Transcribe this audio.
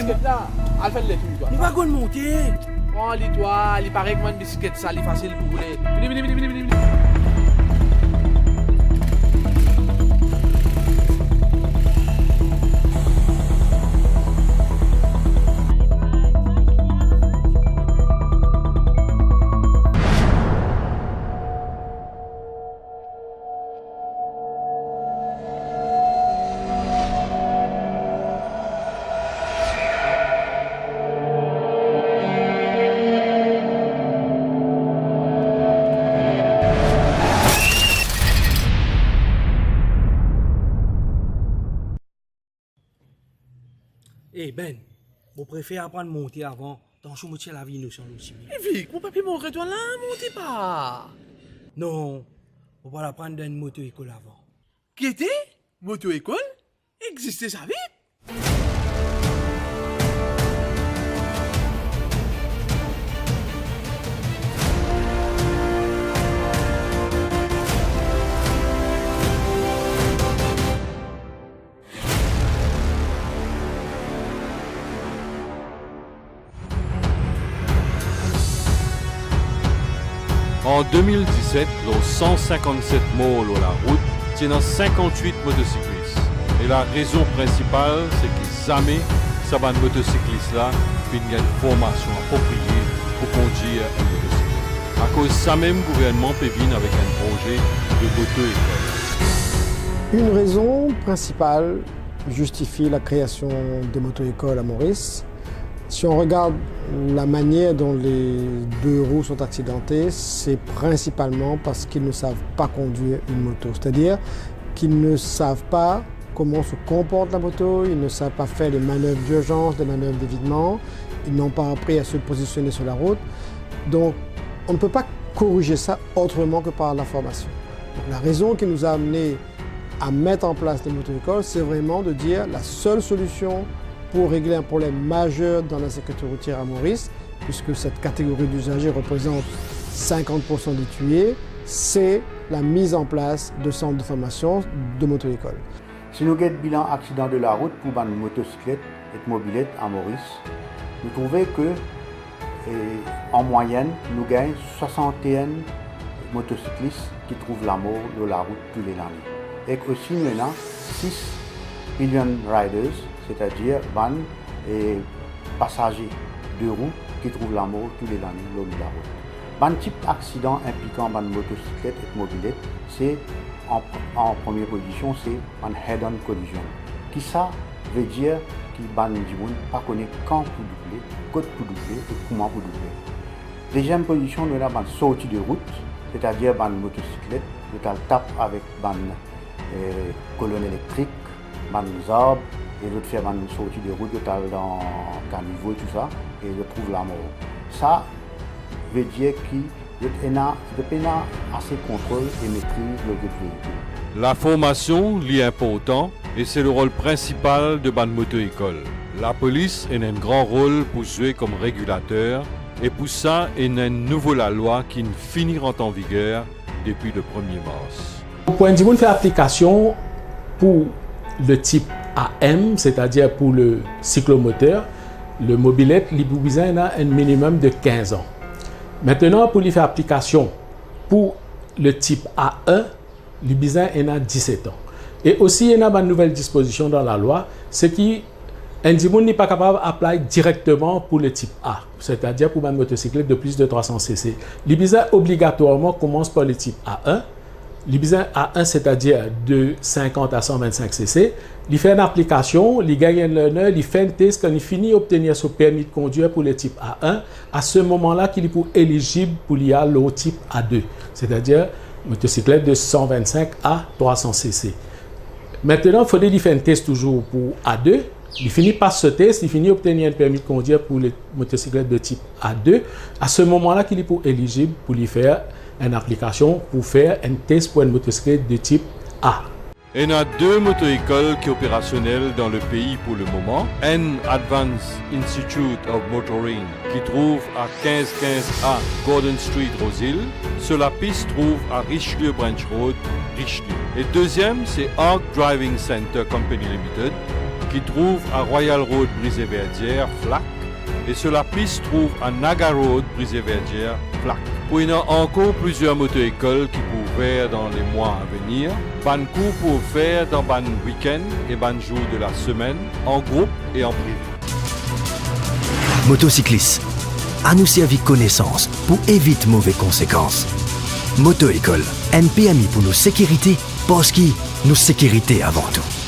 biscuit là, elle fait les tout. On va qu'on monter. Oh, toi, il paraît que mon biscuit ça, il est facile pour rouler. Vini. Eh Ben, je préfère apprendre à monter avant. Dans je me la vie, nous sommes aussi. Vic, mon papier mon toi là, montez pas. Non, on va apprendre dans une moto-école avant. Qui était? Moto-école? Existait ça vite? En 2017, los 157 mots sur la route tiennent 58 motocyclistes. Et la raison principale, c'est que jamais ça va motocycliste-là fait une formation appropriée pour conduire un motocyclette. À cause de ça même, le gouvernement peut venir avec un projet de moto-école. Une raison principale justifie la création de moto-écoles à Maurice. Si on regarde la manière dont les deux roues sont accidentées, c'est principalement parce qu'ils ne savent pas conduire une moto. C'est-à-dire qu'ils ne savent pas comment se comporte la moto, ils ne savent pas faire les manœuvres d'urgence, les manœuvres d'évitement, ils n'ont pas appris à se positionner sur la route. Donc on ne peut pas corriger ça autrement que par la formation. Donc, la raison qui nous a amené à mettre en place des moto-écoles, c'est vraiment de dire la seule solution pour régler un problème majeur dans la sécurité routière à Maurice, puisque cette catégorie d'usagers représente 50% des tués, c'est la mise en place de centres de formation de moto-école. Si nous avons bilan accident de la route pour une motocyclette et mobilette à Maurice, nous trouvons que en moyenne, nous gagnons 61 motocyclistes qui trouvent la mort de la route tous les années. Et aussi nous avons 6 million riders, c'est-à-dire van et passagers de route qui trouvent la mort tous les années le long de la route. Ban type d'accident impliquant une motocyclette et mobilette, c'est en première position, c'est une head-on collision. Qui ça veut dire que ban ne connaît quand pour doubler, côte pour doubler et comment pour doubler. Deuxième position, nous avons une sortie de route, c'est-à-dire une motocyclette, nous tape avec une colonne électrique, des arbres, et l'autre fait une sortie de route dans le caniveau et tout ça, et je trouve la mort. Ça veut dire qu'il y a assez de contrôle et maîtrise le véhicule. La formation est importante et c'est le rôle principal de la moto-école. La police a un grand rôle pour jouer comme régulateur et pour ça, il y a une nouvelle loi qui finira en vigueur depuis le 1er mars. Pour point de vue fait application pour le type AM, c'est-à-dire pour le cyclomoteur, le mobilette, il a un minimum de 15 ans. Maintenant, pour lui faire application pour le type A1, il a 17 ans. Et aussi, il y a une nouvelle disposition dans la loi, c'est qu'un n'est pas capable d'appliquer directement pour le type A, c'est-à-dire pour une motocyclette de plus de 300 cc. L'Ibiza obligatoirement commence par le type A1. L'Ibiza A1, c'est-à-dire de 50 à 125 cc. Il fait une application, il gagne un learner, il fait un test, quand il finit d'obtenir son permis de conduire pour le type A1, à ce moment-là, qu'il est éligible pour l'IA le type A2, c'est-à-dire motocyclette de 125 à 300 cc. Maintenant, il faudrait faire un test toujours pour A2. Il finit par ce test, il finit d'obtenir un permis de conduire pour les motocyclettes de type A2. À ce moment-là, qu'il est éligible pour lui faire une application pour faire un test pour une motocyclette de type A. Il y a 2 moto-écoles qui sont opérationnelles dans le pays pour le moment. Un Advanced Institute of Motoring qui trouve à 1515A Gordon Street, Roseville. Sur la piste trouve à Richelieu Branch Road, Richelieu. Et deuxième, c'est Arc Driving Center Company Limited qui trouve à Royal Road Brisé-Verdière, Flac, et sur la piste trouve à Naga Road Brisé-Verdière, Flac. Puis il y a encore plusieurs moto-écoles qui peuvent faire dans les mois à venir. Ban cours pour faire dans ban week-end et ban jour de la semaine, en groupe et en privé. Motocyclistes, à nous servir connaissance pour éviter mauvaises conséquences. Moto-école, NPMI pour nos sécurités, parce que nos sécurités avant tout.